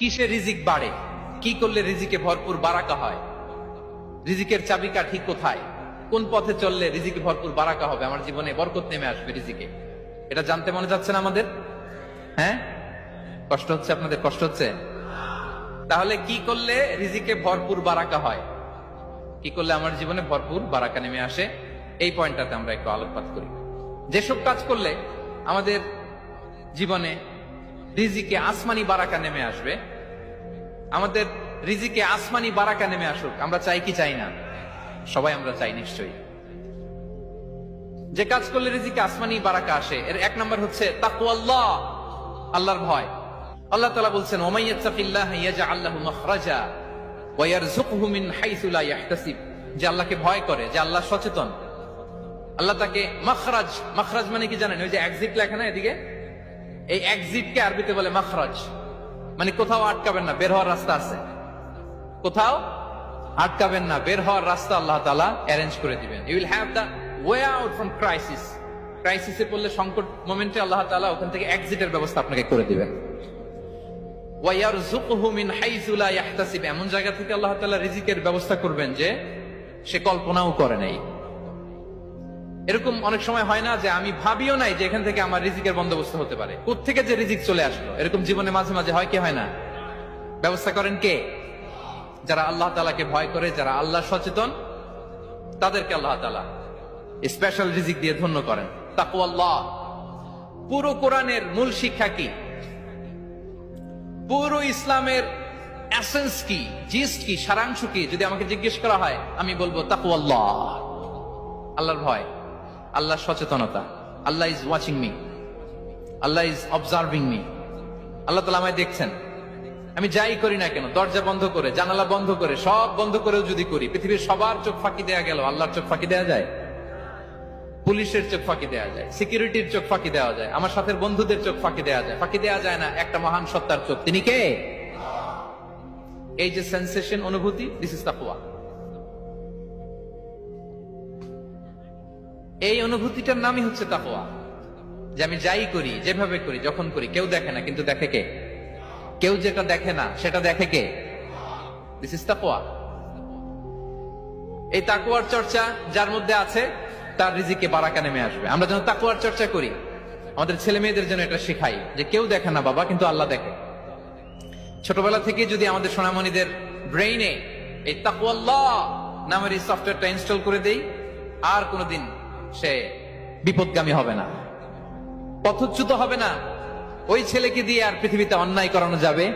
কিসে রিজিক বাড়ে, কি করলে রিজিকে ভরপুর বারাকা হয়, রিজিকের চাবিকাঠি কোথায়, কোন পথে চললে রিজিকে ভরপুর বারাকা হবে, আমার জীবনে বরকত নেমে আসবে রিজিকে, এটা জানতে মনে যাচ্ছে না আমাদের? হ্যাঁ, কষ্ট হচ্ছে আপনাদের? কষ্ট হচ্ছে? তাহলে কি করলে রিজিকে ভরপুর বারাকা হয়, কি করলে আমার জীবনে ভরপুর বারাকা নেমে আসে, এই পয়েন্টটাতে আমরা একটু আলোকপাত করি। যেসব কাজ করলে আমাদের জীবনে রিজিকে আসমানি বারাকা নেমে আসবে, আমাদের রিজিকে আসমানি বারাকা নেমে আসুক, আমরা চাই কি চাই না? সবাই আমরা চাই নিশ্চয়ই। যে কাজ করলে রিজিকে আসমানি বারাকা আসে, এর এক নম্বর হচ্ছে তাকওয়াল্লাহ, আল্লাহর ভয়। আল্লাহ তাআলা বলছেন, ওমাই ইয়াত্তাকিল্লাহা ইয়াজআল লাহু মাখরাজা ওয়া ইয়ারযুকহু মিন হাইসু লা ইয়াহতাসিব। যে আল্লাহকে ভয় করে, যে আল্লাহ সচেতন, আল্লাহ তাকে মাখরাজ, মাখরাজ মানে কি জানেন? ওই যে এক্সিট লেখা না এদিকে, এই এক্সিটকে আরবিতে বলে মাখরাজ, মানে কোথাও আটকাবেন না, বের হওয়ার রাস্তা আছে, কোথাও আটকাবেন না, বের হওয়ার রাস্তা আল্লাহ তাআলা অ্যারেঞ্জ করে দিবেন। You will have the way out from crisis. ক্রাইসিসে পড়লে, সংকট মোমেন্টে আল্লাহ তাআলা ওখান থেকে এক্সিটের ব্যবস্থা আপনাকে করে দিবেন। ওয়া ইয়ারযুকহু মিন হাইসু লা ইয়াহতাসিব, এমন জায়গা থেকে আল্লাহ তাআলা রিজিকের ব্যবস্থা করবেন যে সে কল্পনাও করে নাই। এরকম অনেক সময় হয় না যে আমি ভাবিও নাই যে এখান থেকে আমার রিজিকের বন্দোবস্ত হতে পারে, কোত্থেকে যে রিজিক চলে আসলো, এরকম জীবনে মাঝে মাঝে হয় কি হয় না? ব্যবস্থা করেন কে? যারা আল্লাহ তাআলাকে ভয় করে, যারা আল্লাহ সচেতন, তাদেরকে আল্লাহ তাআলা স্পেশাল রিজিক দিয়ে ধন্য করেন। তাকওয়াল্লাহ। পুরো কোরআনের মূল শিক্ষা কি, পুরো ইসলামের এসেন্স কি, জিস্ট কি, সারাংশ কি, যদি আমাকে জিজ্ঞেস করা হয় আমি বলবো তাকওয়াল্লাহ, আল্লাহর ভয়, আল্লাহর সচেতনতা। Allah is watching me, Allah is observing me. Allah তাআলা আমায় দেখছেন, আমি যাই করি না কেন, দরজা বন্ধ করে, জানালা বন্ধ করে, সব বন্ধ করেও যদি করি, পৃথিবীর সবার চোখ ফাঁকি দেয়া গেল, আল্লাহর চোখ ফাঁকি দেয়া যায়? পুলিশের চোখ ফাঁকি দেয়া যায়, সিকিউরিটির চোখ ফাঁকি দেওয়া যায়, আমার সাথে বন্ধুদের চোখ ফাঁকি দেওয়া যায়, ফাঁকি দেওয়া যায় না একটা মহান সত্তার চোখ। তিনি কে? এই যে সেন্সেশন, অনুভূতি, দিস ইজ তাকওয়া। এই অনুভূতিটার নামই হচ্ছে তাকওয়া, যে আমি যাই করি, যেভাবে করি, যখন করি, কেউ দেখে না, কিন্তু দেখে কে? কেউ যেটা দেখে না সেটা দেখে কে? দিস ইজ তাকওয়া। এই তাকওয়ার চর্চা যার মধ্যে আছে, তার রিজিকে বারাকা নেমে আসবে। আমরা যেন তাকওয়ার চর্চা করি, আমাদের ছেলে মেয়েদের জন্য এটা শেখাই যে কেউ দেখে না বাবা, কিন্তু আল্লাহ দেখে। ছোটবেলা থেকে যদি আমাদের সোনামণিদের ব্রেইনে এই তাকওয়াল্লাহ নামের এই সফটওয়্যারটা ইনস্টল করে দেই, আর কোনোদিন সে বিপদগামী হবে না, পথচ্যুত হবে না। ওই ছেলেকে দিয়ে আর পৃথিবীতে অন্যায় করানো যাবে